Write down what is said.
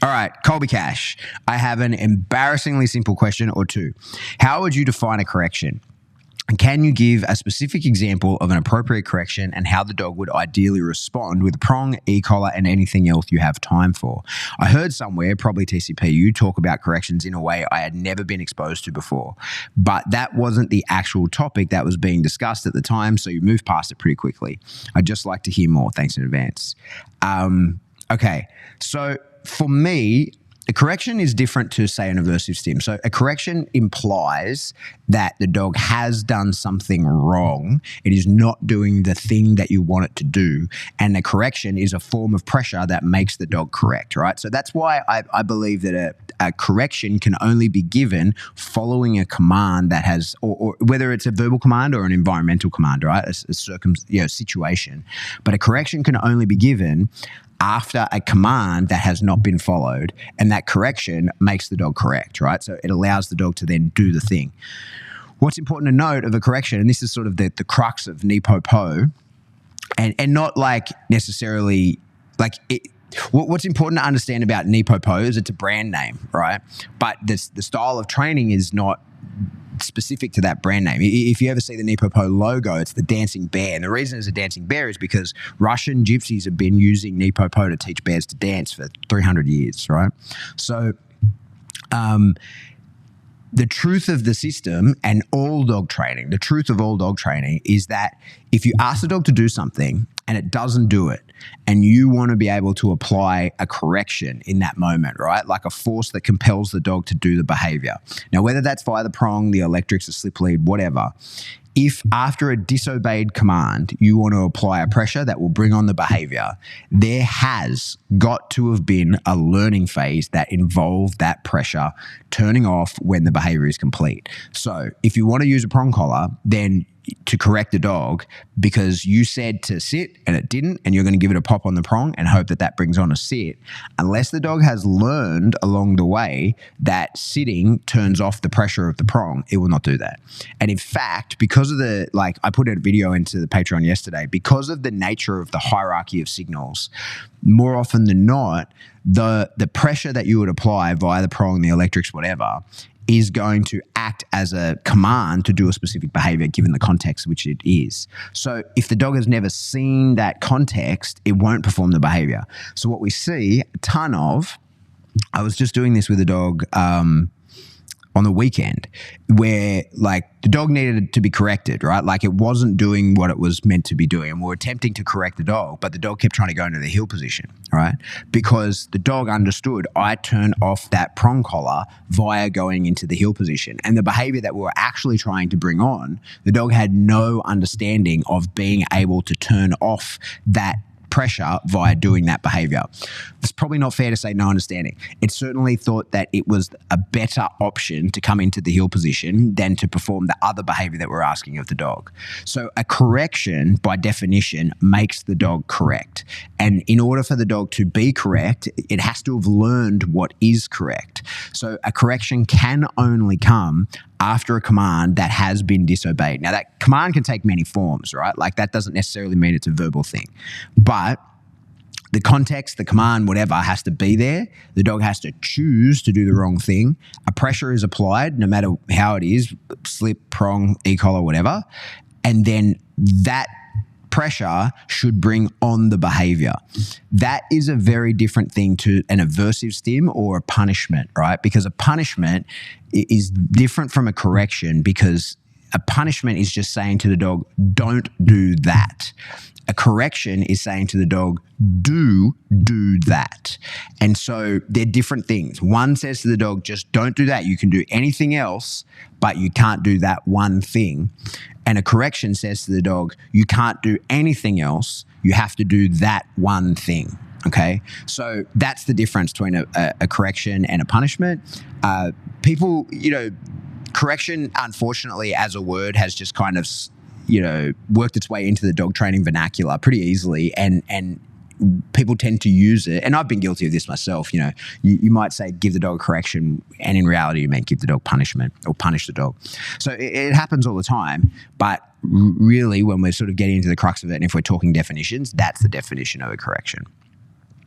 All right, Colby Cash, I have an embarrassingly simple question or two. How would you define a correction? And can you give a specific example of an appropriate correction and how the dog would ideally respond with prong, e-collar, and anything else you have time for? I heard somewhere, probably TCP, you talk about corrections in a way I had never been exposed to before. But that wasn't the actual topic that was being discussed at the time, so you moved past it pretty quickly. I'd just like to hear more. Thanks in advance. Okay, so for me, a correction is different to, say, an aversive stim. So a correction implies that the dog has done something wrong. It is not doing the thing that you want it to do. And a correction is a form of pressure that makes the dog correct, right? So that's why I believe that a correction can only be given following a command that has, or whether it's a verbal command or an environmental command, right? A situation. But a correction can only be given after a command that has not been followed, and that correction makes the dog correct, right? So it allows the dog to then do the thing. What's important to note of a correction, and this is sort of the crux of NePoPo, and not like necessarily like it. What's important to understand about NePoPo is it's a brand name, right? But the style of training is not specific to that brand name. If you ever see the NePoPo logo, it's the dancing bear. And the reason it's a dancing bear is because Russian gypsies have been using NePoPo to teach bears to dance for 300 years, right? So the truth of the system and all dog training, the truth of all dog training is that if you ask the dog to do something and it doesn't do it, and you want to be able to apply a correction in that moment, right? Like a force that compels the dog to do the behavior. Now, whether that's via the prong, the electrics, the slip lead, whatever, if after a disobeyed command, you want to apply a pressure that will bring on the behavior, there has got to have been a learning phase that involved that pressure turning off when the behavior is complete. So if you want to use a prong collar, then to correct the dog because you said to sit and it didn't, and you're going to give it a pop on the prong and hope that that brings on a sit, unless the dog has learned along the way that sitting turns off the pressure of the prong, it will not do that. And in fact, because of the, like I put a video into the Patreon yesterday, because of the nature of the hierarchy of signals, more often than not, the pressure that you would apply via the prong, the electrics, whatever, is going to act as a command to do a specific behavior given the context which it is. So if the dog has never seen that context, it won't perform the behavior. So what we see a ton of, I was just doing this with a dog on the weekend where like the dog needed to be corrected, right? Like it wasn't doing what it was meant to be doing. And we were attempting to correct the dog, but the dog kept trying to go into the heel position, right? Because the dog understood I turned off that prong collar via going into the heel position. And the behavior that we were actually trying to bring on, the dog had no understanding of being able to turn off that pressure via doing that behavior. It's probably not fair to say no understanding. It certainly thought that it was a better option to come into the heel position than to perform the other behavior that we're asking of the dog. So a correction, by definition, makes the dog correct. And in order for the dog to be correct, it has to have learned what is correct. So a correction can only come after a command that has been disobeyed. Now, that command can take many forms, right? Like that doesn't necessarily mean it's a verbal thing. But the context, the command, whatever, has to be there. The dog has to choose to do the wrong thing. A pressure is applied, no matter how it is, slip, prong, e-collar, whatever. And then that pressure should bring on the behavior. That is a very different thing to an aversive stim or a punishment, right? Because a punishment is different from a correction because a punishment is just saying to the dog, don't do that. A correction is saying to the dog, do that. And so they're different things. One says to the dog, just don't do that. You can do anything else, but you can't do that one thing. And a correction says to the dog, you can't do anything else. You have to do that one thing. Okay. So that's the difference between a correction and a punishment. People, correction, unfortunately, as a word has just kind of, worked its way into the dog training vernacular pretty easily. And people tend to use it. And I've been guilty of this myself. You might say, give the dog a correction. And in reality, you mean give the dog punishment or punish the dog. So it happens all the time. But really, when we're sort of getting into the crux of it, and if we're talking definitions, that's the definition of a correction.